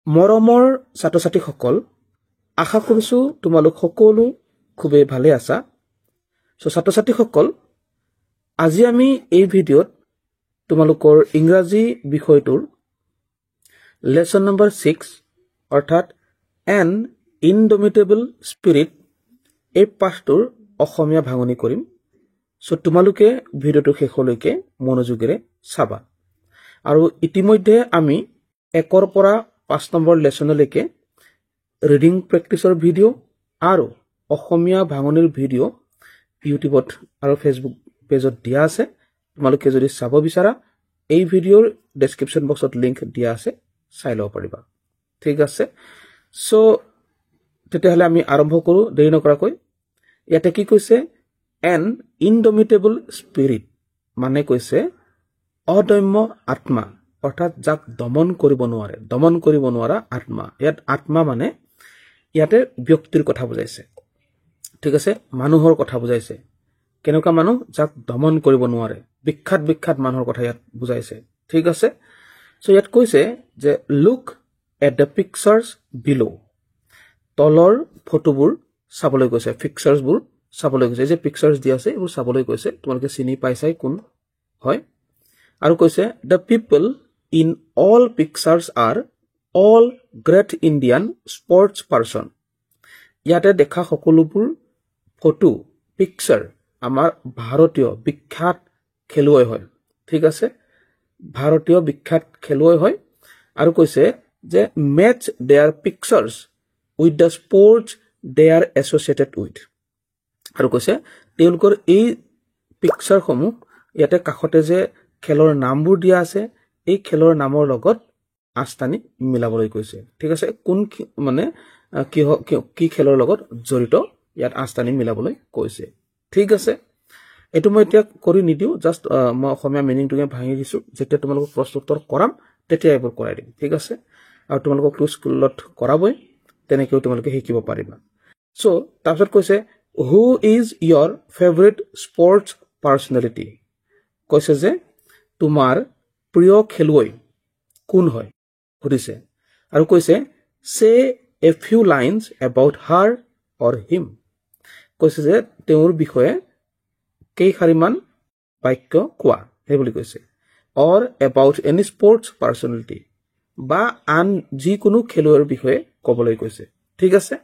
মৰমৰ ছাত্ৰ-ছাত্ৰীসকল, আশা কৰিছো তোমালোক সকলো খুবেই ভালে আছা। ছাত্ৰ-ছাত্ৰীসকল, আজি আমি এই ভিডিঅ'ত তোমালোকৰ ইংৰাজী বিষয়টোৰ লেসন নম্বৰ 6 অৰ্থাৎ এন ইনডমিটেবল স্পিৰিট এই পাঠটোৰ অসমীয়া ভাঙনি কৰিম। তোমালোকে ভিডিঅ'টো শেষলৈকে মনোযোগেৰে চাবা। আৰু ইতিমধ্যে আমি 1 পৰা 5 নম্বৰ লেসনলৈকে ৰিডিং প্ৰেক্টিছৰ ভিডিঅ' আৰু অসমীয়া ভাঙনিৰ ভিডিঅ' ইউটিউবত আৰু ফেচবুক পেজত দিয়া আছে। তোমালোকে যদি চাব বিচাৰা এই ভিডিঅ'ৰ ডেসক্ৰিপশন বক্সত লিংক দিয়া আছে, চাই লব পাৰিবা। ঠিক আছে, তেতিয়াহ'লে আমি আৰম্ভ কৰো দেৰি নকৰাকৈ। ইয়াতে কি কৈছে, এন ইনডমিটেবল স্পিৰিট মানে কৈছে অদম্য আত্মা, অৰ্থাৎ যাক দমন কৰিব নোৱাৰা আত্মা। ইয়াত আত্মা মানে ইয়াতে ব্যক্তিৰ কথা বুজাইছে। ঠিক আছে, মানুহৰ কথা বুজাইছে। কেনেকুৱা মানুহ? যাক দমন কৰিব নোৱাৰে, বিখ্যাত মানুহৰ কথা ইয়াত বুজাইছে। ঠিক আছে, ইয়াত কৈছে যে লুক এট দ্য পিকচাৰ্ছ বিলো, তলৰ ফটোবোৰ চাবলৈ কৈছে, পিকচাৰ্ছবোৰ চাবলৈ কৈছে। যে পিকচাৰ্ছ দিয়া আছে এইবোৰ চাবলৈ কৈছে। তোমালোকে চিনি পাইছাই কোন হয়। আৰু কৈছে the people in all pictures R all great Indian sports person. ইয়াতে দেখা সকলোবোৰ ফটো পিকচাৰ আমাৰ ভাৰতীয় বিখ্যাত খেলুৱৈ হয়। ঠিক আছে, ভাৰতীয় বিখ্যাত খেলুৱৈ হয়। আৰু কৈছে যে match their pictures with the sports they are associated with. আৰু কৈছে তেওঁলোকৰ এই পিকচাৰসমূহ ইয়াতে কাষতে যে খেলৰ নামবোৰ দিয়া আছে, এই খেলৰ নামৰ লগত আস্থানি মিলাবলৈ কৈছে। ঠিক আছে, কোন মানে কি খেলৰ লগত জড়িত ইয়াত আস্থানি মিলাবলৈ কৈছে। ঠিক আছে, এইটো মই এতিয়া কৰি নিদিওঁ, জাষ্ট মই অসমীয়া মিনিংটোকে ভাঙি দিছো। যেতিয়া তোমালোকক প্ৰশ্ন উত্তৰ কৰাম তেতিয়া এইবোৰ কৰাই দিম। ঠিক আছে, আৰু তোমালোকক স্কুলত কৰাবই, তেনেকৈও তোমালোকে শিকিব পাৰিবা। তাৰপিছত কৈছে who is your favourite sports personality. কৈছে যে তোমাৰ প্ৰিয় খেলুৱৈ কোন হয় সুধিছে। আৰু কৈছে সে এ ফিউ লাইনছ এবাউট হাৰ অৰ হিম। কৈছে যে তেওঁৰ বিষয়ে কেইশাৰীমান বাক্য কোৱা, সেই বুলি কৈছে। অৰ এবাউট এনি স্পৰ্টছ পাৰ্চনেলিটি, বা আন যিকোনো খেলুৱৈৰ বিষয়ে ক'বলৈ কৈছে। ঠিক আছে,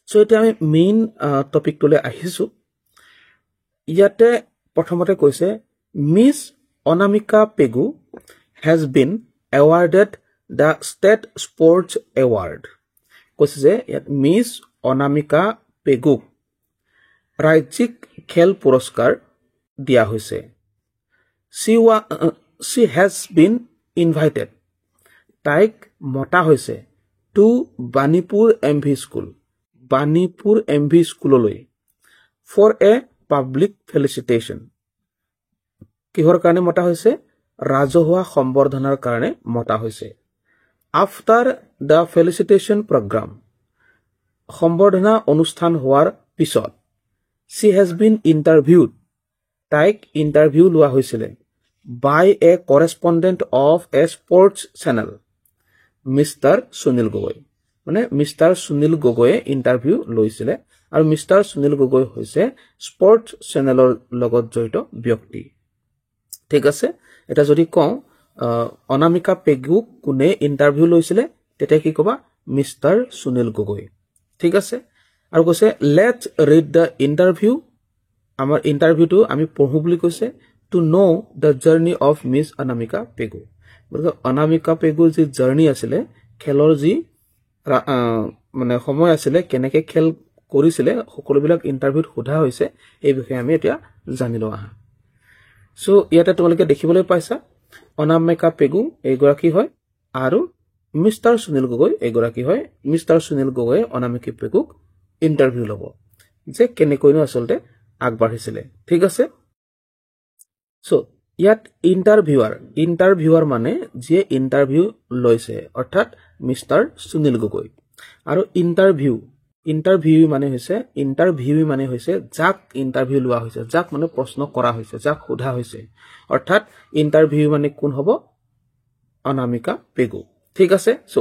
এতিয়া আমি মেইন টপিকটোলৈ আহিছো। ইয়াতে প্ৰথমতে কৈছে miss Anamika Pegu has been awarded the state sports award. কৈছে যে ইয়াত মিছ অনামিকা পেগুক ৰাজ্যিক খেল পুৰস্কাৰ দিয়া হৈছে। she has been invited, তাইক মতা হৈছে to Banipur MV school, Banipur MV স্কুললৈ ফৰ এ পাব্লিক ফেলিচিটেশ্যন। কিহৰ কাৰণে মতা হৈছে? ৰাজহুৱা সম্বৰ্ধনাৰ কাৰণে মতা হৈছে। আফটাৰ দ্য ফেলিচিটেশ্যন প্ৰগ্ৰাম, সম্বৰ্ধনা অনুষ্ঠান হোৱাৰ পিছত she has been interviewed, তাইক ইণ্টাৰভিউ লোৱা হৈছিলে by a correspondent of a sports channel, mister Sunil Gogoi. মানে মিষ্টাৰ সুনীল গগৈয়ে ইণ্টাৰভিউ লৈছিলে, আৰু মিষ্টাৰ সুনীল গগৈ হৈছে স্পৰ্টছ চেনেলৰ লগত জড়িত ব্যক্তি। ঠিক আছে, এটা যদি কওঁ অনামিকা পেগুক কোনে ইণ্টাৰভিউ লৈছিলে, তেতিয়া কি ক'বা? মিষ্টাৰ সুনীল গগৈ। ঠিক আছে, আৰু কৈছে লেটছ ৰিড দ্য ইণ্টাৰভিউ, আমাৰ ইণ্টাৰভিউটো আমি পঢ়ো বুলি কৈছে। To know' the journey of Miss Anamika Pegu, গতিকে অনামিকা পেগুৰ যি জাৰ্নি আছিলে, খেলৰ যি মানে সময় আছিলে, কেনেকে খেল কৰিছিলে, সকলোবিলাক ইণ্টাৰভিউত সোধা হৈছে। এই বিষয়ে আমি এতিয়া জানি লওঁ আহা। ইয়াতে তোমালোকে দেখিবলৈ পাইছা অনামিকা পেগু এইগৰাকী হয়, আৰু মিষ্টাৰ সুনীল গগৈ এইগৰাকী হয়। মিষ্টাৰ সুনীল গগৈয়ে অনামিকা পেগুক ইণ্টাৰভিউ ল'ব যে কেনেকৈনো আচলতে আগবাঢ়িছিলে। ঠিক আছে, ইয়াত ইণ্টাৰভিউৱাৰ মানে যিয়ে ইণ্টাৰভিউ লৈছে, অৰ্থাৎ মিষ্টাৰ সুনীল গগৈ। আৰু ইণ্টাৰভিউ মানে হৈছে যাক ইণ্টাৰভিউ লোৱা হৈছে, যাক মানে প্ৰশ্ন কৰা হৈছে, যাক সোধা হৈছে। অৰ্থাৎ ইণ্টাৰভিউ মানে কোন হ'ব? অনামিকা পেগু। ঠিক আছে সো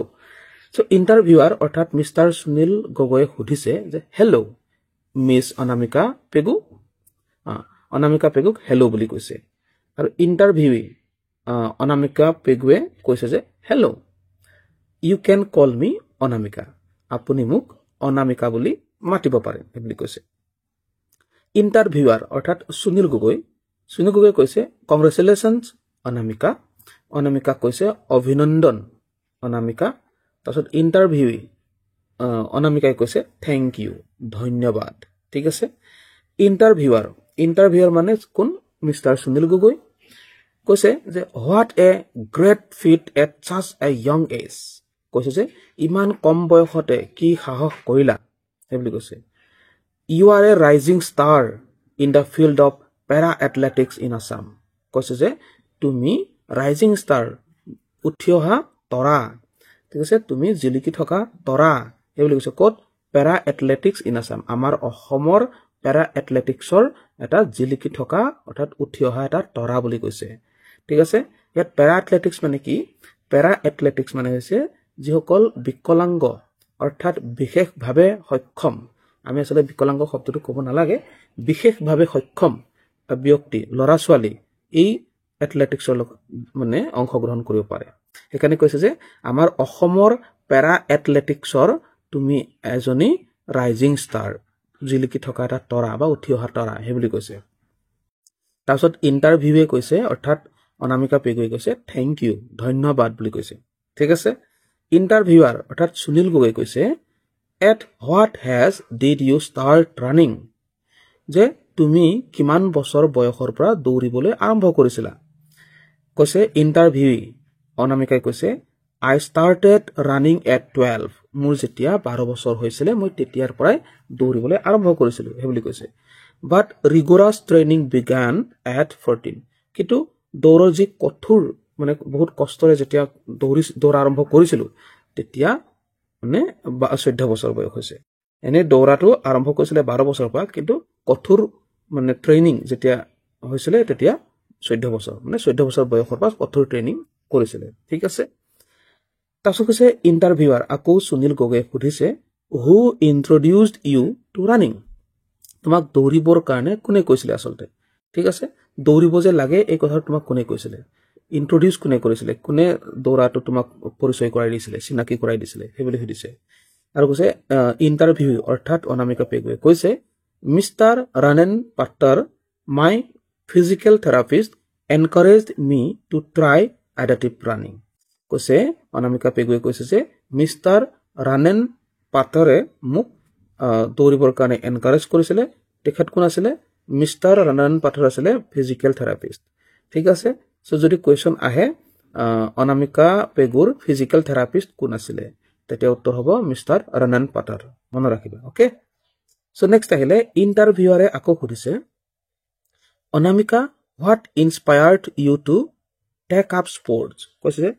ইণ্টাৰভিউৱাৰ অৰ্থাৎ মিষ্টাৰ সুনীল গগৈয়ে সুধিছে যে হেল্ল' মিছ অনামিকা পেগু অনামিকা পেগুক হেল্ল' বুলি কৈছে আৰু ইণ্টাৰভিউৱে অনামিকা পেগুৱে কৈছে যে hello' you can call me Anamika আপুনি মোক অনামিকা বুলি মাতিব পাৰে বুলি কৈছে ইণ্টাৰভিউৱাৰ অৰ্থাৎ সুনীল গগৈ কৈছে কংগ্ৰেচুলেশ্যনছ অনামিকা অনামিকা কৈছে অভিনন্দন অনামিকা তাৰপিছত ইণ্টাৰভিউৱে অনামিকাই কৈছে থেংক ইউ ধন্যবাদ ঠিক আছে ইণ্টাৰভিউৱাৰ মানে কোন মিষ্টাৰ সুনীল গগৈ কৈছে যে what a great feat at such a young age কৈছে যে ইমান কম বয়সতে কি সাহস কৰিলা বুলি কৈছে you are a rising star in the field of para athletics in Assam কৈছে যে তুমি ৰাইজিং ষ্টাৰ উঠি অহা তৰা ঠিক আছে তুমি জিলিকি থকা তৰা বুলি কৈছে ক'ত পেৰা এথলেটিক্স ইন আছাম আমাৰ অসমৰ পেৰা এথলেটিক্সৰ এটা জিলিকি থকা অৰ্থাৎ উঠি অহা এটা তৰা বুলি কৈছে ঠিক আছে ইয়াত পেৰা এথলেটিক্স মানে কি পেৰা এথলেটিক্স মানে হৈছে যিসকল বিকলাংগ অৰ্থাৎ বিশেষভাৱে সক্ষম আমি আসলে বিকলাংগ শব্দটো ক'ব নালাগে বিশেষভাৱে সক্ষম ব্যক্তি ল'ৰা ছোৱালী এই এথলেটিক্সৰ মানে অংশগ্ৰহণ কৰিব পাৰে সেইকাৰণে কৈছে যে আমাৰ অসমৰ পেৰা এথলেটিক্সৰ তুমি এজনী ৰাইজিং ষ্টাৰ জিলিকি থকা এটা তৰা বা উঠি অহা তৰা সেই বুলি কৈছে তাৰপিছত ইণ্টাৰভিউৱে কৈছে অৰ্থাৎ অনামিকা পেগুৱে কৈছে থেংক ইউ ধন্যবাদ বুলি কৈছে ঠিক আছে ইণ্টাৰভিউৱাৰ অৰ্থাৎ সুনীল গগৈ কৈছে at what age did you start running যে তুমি কিমান বছৰ বয়সৰ পৰা দৌৰিবলৈ আৰম্ভ কৰিছিলা কৈছে ইণ্টাৰভিউ অনামিকাই কৈছে আই ষ্টাৰ্টেড ৰানিং এট 12 মোৰ যেতিয়া 12 বছৰ হৈছিলে মই তেতিয়াৰ পৰাই দৌৰিবলৈ আৰম্ভ কৰিছিলোঁ সেই বুলি কৈছে বাট ৰিগৰাছ ট্ৰেইনিং বিগান এট 14 কিন্তু দৌৰৰ যি কঠোৰ মানে বহুত কষ্টৰে যেতিয়া দৌৰা আৰম্ভ কৰিছিলোঁ তেতিয়া মানে 14 বছৰ বয়স হৈছে এনে দৌৰাটো আৰম্ভ কৰিছিলে 12 বছৰৰ পৰা কিন্তু কঠোৰ মানে ট্ৰেইনিং যেতিয়া হৈছিলে তেতিয়া 14 বছৰ মানে 14 বছৰ বয়সৰ পৰা কঠোৰ ট্ৰেইনিং কৰিছিলে ঠিক আছে তাৰপিছত কৈছে ইণ্টাৰভিউৱাৰ আকৌ সুনীল গগৈয়ে সুধিছে হু ইন্ট্ৰডিউচড ইউ টু ৰানিং তোমাক দৌৰিবৰ কাৰণে কোনে কৈছিলে আচলতে ঠিক আছে দৌৰিব যে লাগে এই কথাটো তোমাক কোনে কৈছিলে ইন্ট্ৰডিউচ কোনে কৰিছিলে কোনে দৌৰাটো তোমাক পৰিচয় কৰাই দিছিলে চিনাকি কৰাই দিছিলে সেই বুলি সুধিছে আৰু কৈছে ইণ্টাৰভিউ অৰ্থাৎ অনামিকা পেগুৱে কৈছে mister Ranen Pattar my physical therapist encouraged me to try adaptive running কৈছে অনামিকা পেগুৱে কৈছে যে মিষ্টাৰ ৰানেন পাট্টাৰে মোক দৌৰিবৰ কাৰণে এনকাৰেজ কৰিছিলে তেখেত কোন আছিলে মিষ্টাৰ ৰানেন পাট্টাৰ আছিলে ফিজিকেল থেৰাপিষ্ট ঠিক আছে সো যদি কোৱেশ্চন আহে অনামিকা পেগুৰ ফিজিকেল থেৰাপিষ্ট কোন আছিলে তেতিয়া উত্তৰ হ'ব মিষ্টাৰ ৰানেন পাট্টাৰ মনত ৰাখিবা ওকে সো নেক্সট আহিলে ইণ্টাৰভিউৱাৰে আকৌ সুধিছে Anamika what inspired you to take up sports কৈছে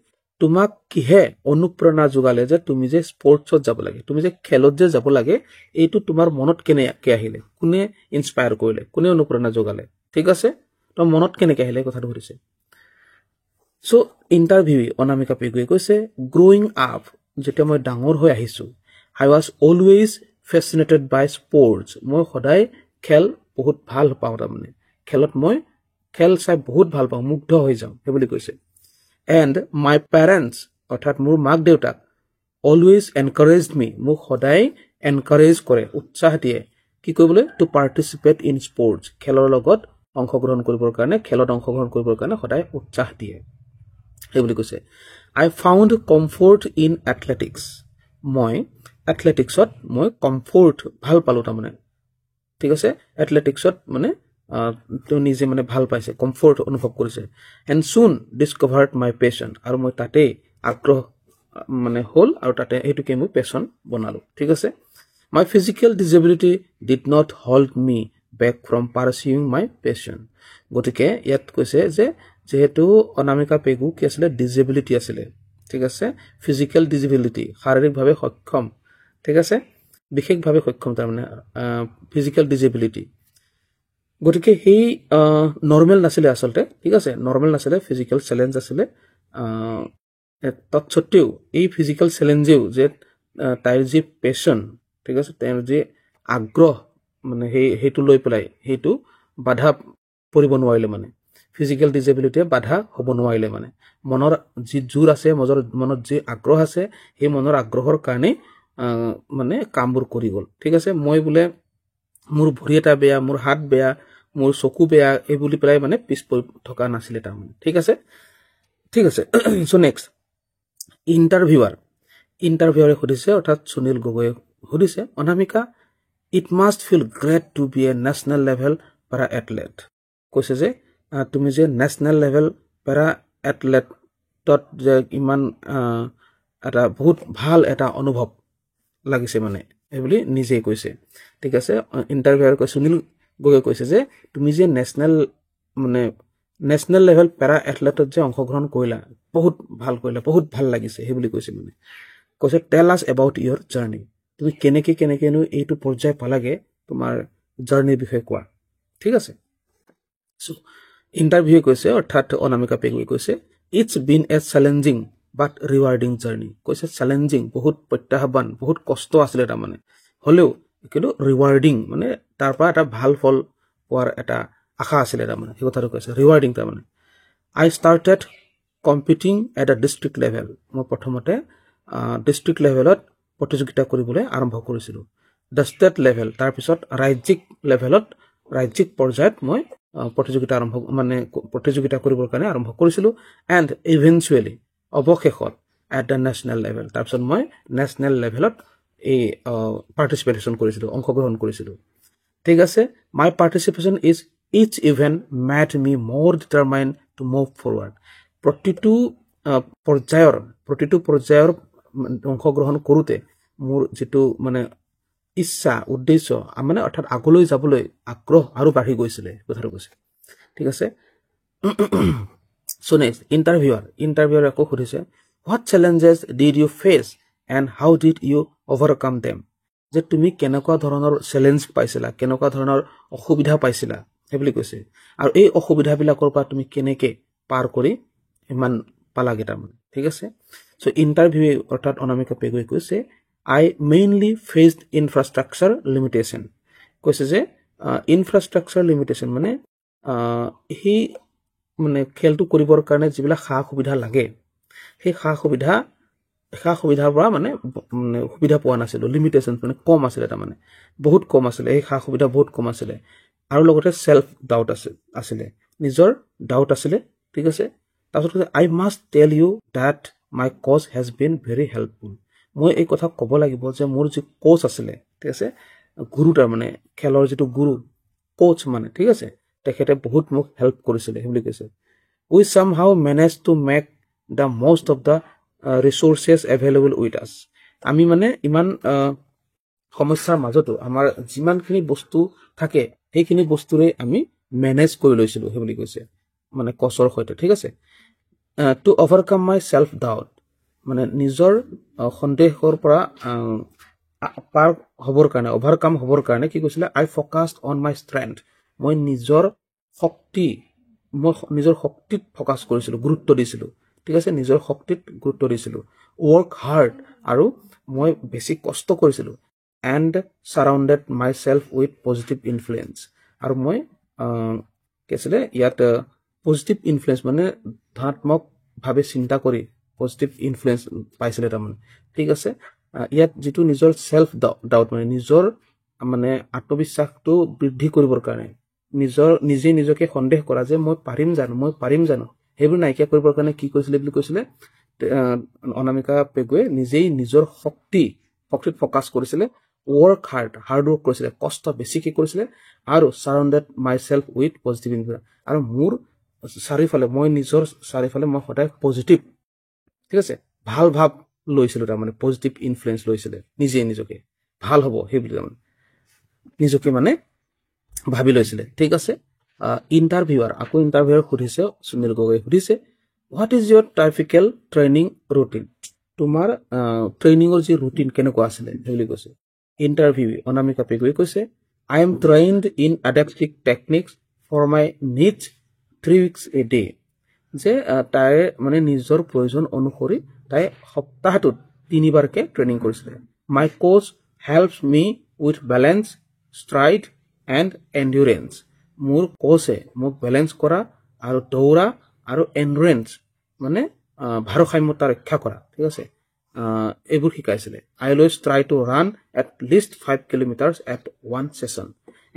তোমাক কিহে অনুপ্ৰেৰণা যোগালে যে তুমি যে স্পৰ্টছত যাব লাগে তুমি যে খেলত যে যাব লাগে এইটো তোমাৰ মনত কেনেকৈ আহিলে কোনে ইনস্পায়াৰ কৰিলে কোনে অনুপ্ৰেৰণা যোগালে ঠিক আছে তো মনত কেনেকৈ আহিলে কথাটো সুধিছে সো ইণ্টাৰভিউ অনামিকা পেগুৱে কৈছে গ্ৰোয়িং আপ যেতিয়া মই ডাঙৰ হৈ আহিছোঁ আই was always fascinated by sports মই সদায় খেল বহুত ভাল পাওঁ তাৰমানে খেলত মই খেল চাই বহুত ভাল পাওঁ মুগ্ধ হৈ যাওঁ সেই বুলি কৈছে এণ্ড মাই পেৰেণ্টছ অৰ্থাৎ মোৰ মাক দেউতাক অলৱেজ এনকাৰেজড মি মোক সদায় এনকাৰেজ কৰে উৎসাহ দিয়ে কি কৰিবলৈ টু পাৰ্টিচিপেট ইন স্পৰ্টছ খেলৰ লগত অংশগ্ৰহণ কৰিবৰ কাৰণে সদায় উৎসাহ দিয়ে সেই বুলি কৈছে আই ফাউণ্ড কমফৰ্ট ইন এথলেটিক্স মই এথলেটিক্সত মই কমফৰ্ট ভাল পালোঁ তাৰমানে ঠিক আছে এথলেটিক্সত মানে তেওঁ নিজে মানে ভাল পাইছে কমফৰ্ট অনুভৱ কৰিছে এণ্ড চুন ডিছকভাৰ্ড মাই পেশ্যন আৰু মই তাতেই আগ্ৰহ মানে হ'ল আৰু তাতে সেইটোকে মই পেশ্যন বনালোঁ ঠিক আছে my physical disability did not hold me back from pursuing my passion গতিকে ইয়াত কৈছে যে যেহেতু অনামিকা পেগু কি আছিলে ডিজেবিলিটি আছিলে ঠিক আছে ফিজিকেল ডিজেবিলিটি শাৰীৰিকভাৱে সক্ষম ঠিক আছে বিশেষভাৱে সক্ষম তাৰমানে ফিজিকেল ডিজেবিলিটি গতিকে সেই নৰ্মেল নাছিলে আচলতে ঠিক আছে নৰ্মেল নাছিলে ফিজিকেল চেলেঞ্জ আছিলে তৎসত্ত্বেও এই ফিজিক্যাল চ্যালেঞ্জেও যে তাইৰ যি পেশন ঠিক আছে তেওঁৰ যি আগ্ৰহ মানে সেইটো লৈ পেলাই সেইটো বাধা পৰিব নোৱাৰিলে মানে ফিজিক্যাল ডিজেবিলিটিয়ে বাধা হ'ব নোৱাৰিলে মানে মনৰ যি জোৰ আছে মনত যি আগ্ৰহ আছে সেই মনৰ আগ্ৰহৰ কাৰণে মানে কামবোৰ কৰি গ'ল ঠিক আছে মই বোলে মোৰ ভৰি এটা বেয়া মোৰ হাত বেয়া মোৰ চকু বেয়া এই বুলি পেলাই মানে পিছ পৰি থকা নাছিলে তাৰমানে ঠিক আছে সো নেক্সট ইণ্টাৰভিউৰে সুধিছে অৰ্থাৎ সুনীল গগৈয়ে সুধিছে Anamika it must feel great to be a national level para athlete কৈছে যে তুমি যে নেশ্যনেল লেভেল পেৰা এথলেটত যে ইমান এটা বহুত ভাল এটা অনুভৱ লাগিছে মানে এইবুলি নিজেই কৈছে ঠিক আছে ইণ্টাৰভিউৰ সুনীল গগৈ কৈছে যে তুমি যে নেশ্যনেল লেভেল পেৰা এথলেটত যে অংশগ্ৰহণ কৰিলা বহুত ভাল কৰিলা বহুত ভাল লাগিছে সেইবুলি কৈছে মানে কৈছে টেল আছ এবাউট ইয়ৰ জাৰ্নি তুমি কেনেকেনো এইটো পৰ্যায় পালাগে তোমাৰ জাৰ্নিৰ বিষয়ে কোৱা ঠিক আছে সো ইণ্টাৰভিউ কৈছে অৰ্থাৎ অনামিকা পেগুৱে কৈছে it's been a challenging but rewarding journey কৈছে চেলেঞ্জিং বহুত প্ৰত্যাহ্বান বহুত কষ্ট আছিলে তাৰমানে হ'লেও কিন্তু ৰিৱাৰ্ডিং মানে তাৰ পৰা এটা ভাল ফল পোৱাৰ এটা আশা আছিলে তাৰমানে সেই কথাটো কৈছে ৰিৱাৰ্ডিং তাৰমানে আই ষ্টাৰ্টেড কম্পিটিং এট আ ডিষ্ট্ৰিক্ট লেভেল মই প্ৰথমতে ডিষ্ট্ৰিক্ট লেভেলত প্ৰতিযোগিতা কৰিবলৈ আৰম্ভ কৰিছিলোঁ দ্য ষ্টেট লেভেল তাৰপিছত ৰাজ্যিক পৰ্যায়ত মই প্ৰতিযোগিতা কৰিবৰ কাৰণে আৰম্ভ কৰিছিলোঁ এণ্ড ইভেঞ্চুৱেলি অৱশেষত এট দ্য নেশ্যনেল লেভেল তাৰপিছত মই নেশ্যনেল লেভেলত এই পাৰ্টিচিপেশ্যন কৰিছিলোঁ অংশগ্ৰহণ কৰিছিলোঁ ঠিক আছে my participation is each event made me more determined to move forward প্ৰতিটো পৰ্যায়ৰ অংশগ্ৰহণ কৰোঁতে মোৰ যিটো মানে ইচ্ছা উদ্দেশ্য মানে অৰ্থাৎ আগলৈ যাবলৈ আগ্ৰহ আৰু বাঢ়ি গৈছিলে কথাটো কৈছে ঠিক আছে সো নেক্সট ইণ্টাৰভিউৰ আকৌ সুধিছে what challenges did you face and how did you overcome them যে তুমি কেনেকুৱা ধৰণৰ চেলেঞ্জ পাইছিলা কেনেকুৱা ধৰণৰ অসুবিধা পাইছিলা সেইবুলি কৈছে আৰু এই অসুবিধাবিলাকৰ পৰা তুমি কেনেকে পাৰ কৰি ইমান পালাগে তাৰমানে ঠিক আছে সো ইণ্টাৰভিউ অৰ্থাৎ অনামিকা পেগুৱে কৈছে I mainly faced infrastructure limitation কৈছে যে infrastructure limitation মানে হি মানে খেলটো কৰিবৰ কাৰণে যিবিলাক সুবিধা লাগে সেই সুবিধাৰ পৰা মানে সুবিধা পোৱা নাছিল লিমিটেশন মানে কম আছিল তাৰমানে বহুত কম আছিল এই সুবিধা বহুত কম আছিল আৰু লগতে সেলফ ডাউট আছিল নিজৰ ডাউট আছিল ঠিক আছে তাৰপিছত I must tell you that my coach has been very helpful মই এই কথা ক'ব লাগিব যে মোৰ যি কোচ আছিলে ঠিক আছে গুৰু তাৰমানে খেলৰ যিটো গুৰু কোচ মানে ঠিক আছে তেখেতে বহুত মোক হেল্প কৰিছিলে বুলি কৈছে we somehow managed to make the most of the resources available with us আমি মানে ইমান সমস্যাৰ মাজতো আমাৰ যিমানখিনি বস্তু থাকে সেইখিনি বস্তুৰে আমি মেনেজ কৰি লৈছিলো বুলি কৈছে মানে কোচৰ সৈতে ঠিক আছে to overcome my self doubt মানে নিজৰ সন্দেহৰ পৰা পাৰ হ'বৰ কাৰণে ওভাৰকাম হ'বৰ কাৰণে কি কৈছিলে আই ফ'কাছড অন মাই ষ্ট্ৰেংথ মই নিজৰ শক্তিত ফ'কাছ কৰিছিলোঁ গুৰুত্ব দিছিলোঁ ঠিক আছে নিজৰ শক্তিত গুৰুত্ব দিছিলোঁ ৱৰ্ক হাৰ্ড আৰু মই বেছি কষ্ট কৰিছিলোঁ and surrounded my self with positive influence আৰু মই কি আছিলে ইয়াত পজিটিভ ইনফ্লুৱেঞ্চ মানে ধনাত্মকভাৱে চিন্তা কৰি পজিটিভ ইনফ্লুৱেঞ্চ পাইছিলে তাৰমানে ঠিক আছে ইয়াত যিটো নিজৰ সেলফ ডাউট মানে নিজৰ মানে আত্মবিশ্বাসটো বৃদ্ধি কৰিবৰ কাৰণে নিজকে সন্দেহ কৰা যে মই পাৰিম জানো সেইবোৰ নাইকিয়া কৰিবৰ কাৰণে কি কৈছিলে বুলি কৈছিলে অনামিকা পেগুৱে নিজেই নিজৰ শক্তিত ফ'কাছ কৰিছিলে ৱৰ্ক হাৰ্ড ৱৰ্ক কৰিছিলে কষ্ট বেছিকে কৰিছিলে আৰু ছাৰাউণ্ডেড my self with positive influence আৰু মোৰ নিজৰ চাৰিওফালে মই সদায় পজিটিভ ঠিক আছে ভাল ভাৱ লৈছিলো তাৰমানে পজিটিভ ইনফ্লুৱেঞ্চ লৈছিলে নিজকে ভাল হ'ব সেইবুলি তাৰমানে নিজকে মানে ভাবি লৈছিলে ঠিক আছে ইণ্টাৰভিউৰ সুধিছে সুনীল গগৈ সুধিছে what is your typical training routine তোমাৰ ট্ৰেইনিঙৰ যি ৰুটিন কেনেকুৱা আছিলে বুলি কৈছে ইণ্টাৰভিউ অনামিকা পেগুৱে কৈছে I am trained in adaptive techniques for my needs 3 weeks a day যে তাই মানে নিজৰ প্ৰয়োজন অনুসৰি তাই সপ্তাহটোত 3 বাৰকে ট্ৰেইনিং কৰিছিলে my coach helps me with balance stride and endurance মোৰ কোচে মোক বেলেঞ্চ কৰা আৰু দৌৰা আৰু এণ্ডুৰেঞ্চ মানে ভাৰসাম্যতা ৰক্ষা কৰা ঠিক আছে এইবোৰ শিকাইছিলে I always try to run at least 5 kilometers at one session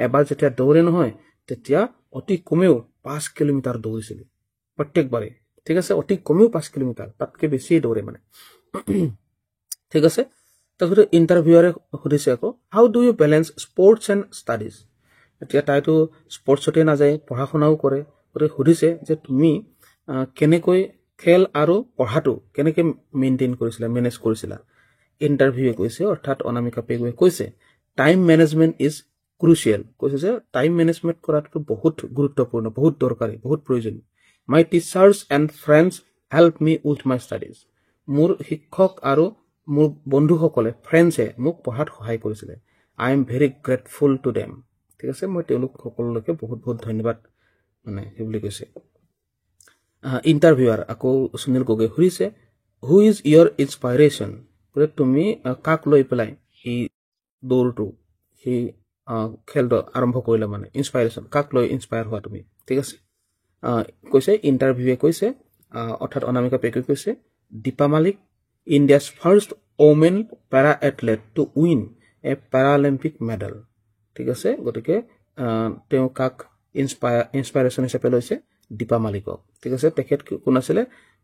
এবাৰ যেতিয়া দৌৰে নহয় তেতিয়া অতি কমেও 5 কিলোমিটাৰ দৌৰিছিলে প্ৰত্যেকবাৰে ঠিক আছে অতি কমেও 5 কিলোমিটাৰ তাতকৈ বেছি দৌৰে মানে ঠিক আছে তাৰপিছত ইণ্টাৰভিউৰে সুধিছে আকৌ how do you balance sports and studies এতিয়া তাইতো স্পৰ্টছতে নাযায় পঢ়া শুনাও কৰে গতিকে সুধিছে যে তুমি কেনেকৈ খেল আৰু পঢ়াটো কেনেকৈ মেইনটেইন কৰিছিলা মেনেজ কৰিছিলা ইণ্টাৰভিউৱে কৈছে অৰ্থাৎ অনামিকা পেগুৱে কৈছে টাইম মেনেজমেণ্ট ইজ ক্ৰুচিয়েল কৈছে যে টাইম মেনেজমেণ্ট কৰাটো বহুত গুৰুত্বপূৰ্ণ বহুত দৰকাৰী বহুত প্ৰয়োজনীয় my teachers and friends help me with my studies মোৰ শিক্ষক আৰু মোৰ বন্ধুসকলে ফ্ৰেণ্ডছে মোক পঢ়াত সহায় কৰিছিলে I am very grateful to them ঠিক আছে মই তেওঁলোক সকলোলৈকে বহুত বহুত ধন্যবাদ মানে সেই বুলি কৈছে ইণ্টাৰভিউৱাৰ আকৌ সুনীল গগৈ সুধিছে হু ইজ ইয়ৰ ইনস্পাইৰেশ্যন গতিকে তুমি কাক লৈ পেলাই এই দৌৰটো সেই খেলটো আৰম্ভ কৰিলে মানে ইনস্পাইৰেশ্যন কাক লৈ ইনস্পায়াৰ হোৱা তুমি ঠিক আছে কৈছে ইণ্টাৰভিউৱে কৈছে অৰ্থাৎ অনামিকা পেগুৱে কৈছে Deepa Malik India's first women para athlete to win a Paralympic medal ঠিক আছে গতিকে তেওঁ কাক ইনস্পাইৰেশ্যন হিচাপে লৈছে দীপা মালিকক ঠিক আছে তেখেত কোন আছিলে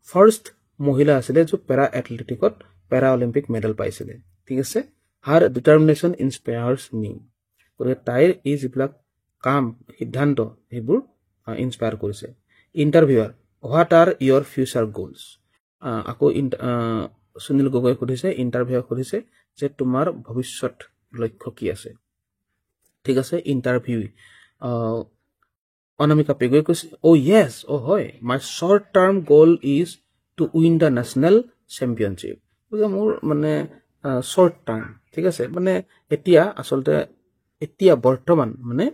ফাৰ্ষ্ট মহিলা আছিলে যে পেৰা এথলেটিকত পেৰা অলিম্পিক মেডেল পাইছিলে ঠিক আছে হাৰ ডিটাৰমিনেশ্যন ইনস্পায়াৰ্ছ মি গতিকে তাইৰ এই যিবিলাক কাম সিদ্ধান্ত সেইবোৰ ইনস্পায়াৰ কৰিছে interviewer what are your future goals আকৌ সুনীল গগৈ সুধিছে ইণ্টাৰভিউক সুধিছে যে তোমাৰ ভৱিষ্যত লক্ষ্য কি আছে ঠিক আছে ইণ্টাৰভিউ অনামিকা পেগুৱে কৈছে অ' য়েছ অ' হয় মাই শ্বৰ্ট টাৰ্ম গ'ল is to win the national championship গতিকে মোৰ মানে শ্বৰ্ট টাৰ্ম ঠিক আছে মানে এতিয়া আচলতে এতিয়া বৰ্তমান মানে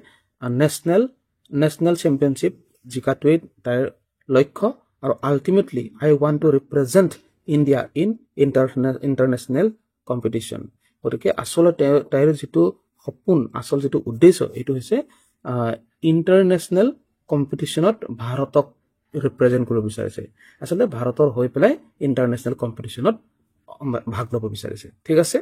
নেশ্যনেল চেম্পিয়নশ্বিপ জিকাটোৱেই তাইৰ লক্ষ্য আৰু ultimately I want to represent India in international competition গতিকে আচলতে তাইৰ যিটো সপোন আচল যিটো উদ্দেশ্য এইটো হৈছে ইণ্টাৰনেশ্যনেল কম্পিটিশ্যনত ভাৰতক ৰিপ্ৰেজেণ্ট কৰিব বিচাৰিছে আচলতে ভাৰতৰ হৈ পেলাই ইণ্টাৰনেশ্যনেল কম্পিটিশ্যনত ভাগ ল'ব বিচাৰিছে ঠিক আছে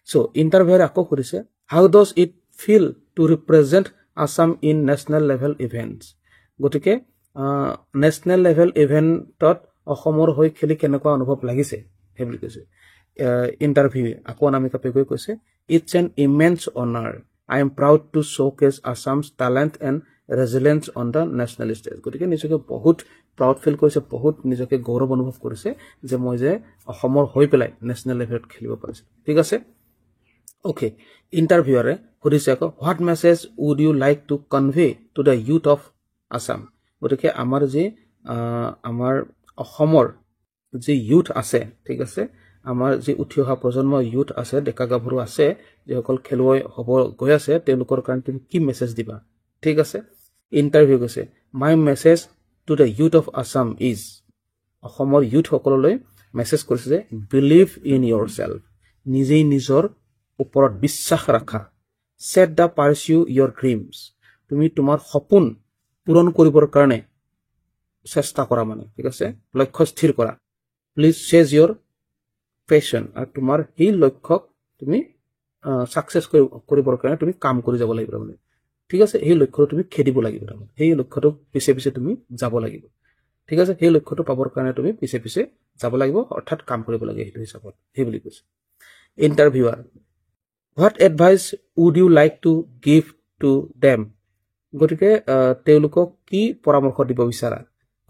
চ' ইণ্টাৰভিউৰে আকৌ সুধিছে how does it feel to represent Assam in national level events গতিকে নেশ্যনেল লেভেল ইভেণ্টত অসমৰ হৈ খেলি কেনেকুৱা অনুভৱ লাগিছে সেই বুলি কৈছে ইণ্টাৰভিউ আকৌ অনামিকা পেগুৱে কৈছে it's an immense honour I am proud to showcase Assam's talent and resilience on the national stage গতিকে নিজকে বহুত প্ৰাউড ফিল কৰিছে বহুত নিজকে গৌৰৱ অনুভৱ কৰিছে যে মই যে অসমৰ হৈ পেলাই নেশ্যনেল লেভেলত খেলিব পাৰিছোঁ ঠিক আছে অ'কে ইণ্টাৰভিউৰে সুধিছে আকৌ what message would you like to convey to the youth of Assam গতিকে আমাৰ অসমৰ যি ইউথ আছে ঠিক আছে আমাৰ যি উঠি অহা প্ৰজন্ম ইউথ আছে ডেকা গাভৰু আছে যিসকল খেলুৱৈ হ'ব গৈ আছে তেওঁলোকৰ কাৰণে তুমি কি মেছেজ দিবা ঠিক আছে ইণ্টাৰভিউ কৈছে my message to the youth of Assam is অসমৰ ইউথসকললৈ মেছেজ কৰিছে যে বিলিভ ইন ইয়ৰ চেল্ফ নিজেই নিজৰ ওপৰত বিশ্বাস ৰাখা ছেট দ্য পাৰ্চিউ ইয়ৰ ড্ৰিমছ তুমি তোমাৰ সপোন পূৰণ কৰিবৰ কাৰণে চেষ্টা কৰা মানে ঠিক আছে লক্ষ্য স্থিৰ কৰা প্লিজ চেজ ইয়ৰ পেশ্যন আৰু তোমাৰ সেই লক্ষ্যক তুমি ছাকচেছ কৰিবৰ কাৰণে তুমি কাম কৰি যাব লাগিব মানে ঠিক আছে সেই লক্ষ্যটো তুমি খেদিব লাগিব তাৰমানে সেই লক্ষ্যটো পিছে পিছে তুমি যাব লাগিব ঠিক আছে সেই লক্ষ্যটো পাবৰ কাৰণে তুমি পিছে পিছে যাব লাগিব অৰ্থাৎ কাম কৰিব লাগে সেইটো হিচাপত সেই বুলি কৈছে interviewer what advice would you like to give to them গতিকে তেওঁলোকক কি পৰামৰ্শ দিব বিচাৰা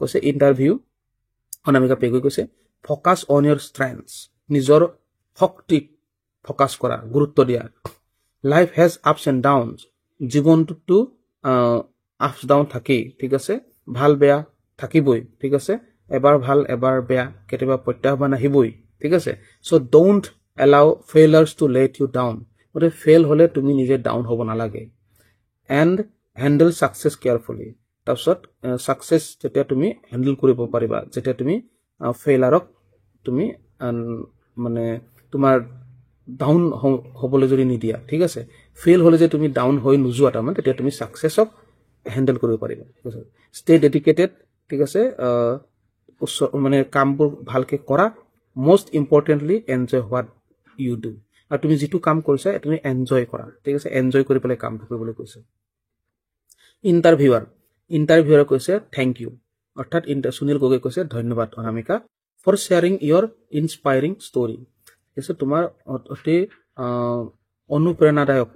কৈছে ইণ্টাৰভিউ অনামিকা পেগুৱে কৈছে ফ'কাছ অন ইয়ৰ ষ্ট্ৰেংথছ নিজৰ শক্তিক ফ'কাছ কৰা গুৰুত্ব দিয়া life has ups and downs জীৱনটোতো আপছ ডাউন থাকেই ঠিক আছে ভাল বেয়া থাকিবই ঠিক আছে এবাৰ ভাল এবাৰ বেয়া কেতিয়াবা প্ৰত্যাহ্বান আহিবই ঠিক আছে so' don't allow failures to let you down গতিকে ফেইল হ'লে তুমি নিজে ডাউন হ'ব নালাগে এণ্ড হেণ্ডেল ছাকচেছ কেয়াৰফুলি তাৰপিছত সাকসেস যেতিয়া তুমি হ্যান্ডেল কৰিব পাৰিবা যেতিয়া তুমি ফেইলাৰক তুমি মানে তোমাৰ ডাউন হ'বলৈ যদি নিদিয়া ঠিক আছে ফেইল হ'লে যে তুমি ডাউন হৈ নোযোৱা তাৰমানে তেতিয়া তুমি সাকসেসক হ্যান্ডেল কৰিব পাৰিবা ঠিক আছে ষ্টে ডেডিকেটেড ঠিক আছে মানে কামবোৰ ভালকে কৰা most importantly enjoy what you do আৰু তুমি যিটো কাম কৰিছা তুমি এনজয় কৰা ঠিক আছে এনজয় কৰি পেলাই কাম কৰিবলৈ কৈছে ইন্টাৰভিউৱাৰ কৈছে থ্যাংক ইউ অৰ্থাৎ সুনীল গগৈ কৈছে ধন্যবাদ Anamika for sharing your inspiring story ঠিক তোমাৰ অতি অনুপ্ৰেৰণাদায়ক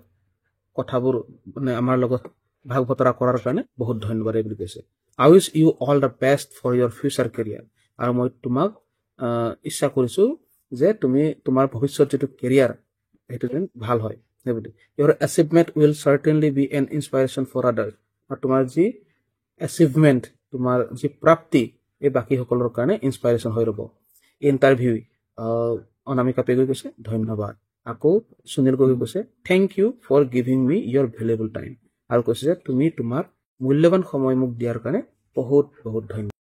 কথাবোৰ মানে আমাৰ লগত ভাগ বতৰা কৰাৰ কাৰণে বহুত ধন্যবাদ বুলি কৈছে I wish you all the best for your future career আৰু মই তোমাক ইচ্ছা কৰিছো যে তুমি তোমাৰ ভৱিষ্যত যেটো কেৰিয়াৰ সেইটো যেন ভাল হয় সেইবুলি your achievement will certainly be an inspiration for others আৰু তোমাৰ যি এচিভমেন্ট তোমাৰ যি প্ৰাপ্তি এই বাকি সকলৰ কাৰণে ইনস্পাইৰেশন হৈ ৰব ইন্টাৰভিউ অনামিকা পেগুই কৈছে ধন্যবাদ আকৌ সুনীল গগৈ কৈছে thank you for giving me your valuable time আৰু কৈছে যে তুমি তোমাৰ মূল্যৱান সময় মোক দিয়াৰ কাৰণে বহুত বহুত ধন্যবাদ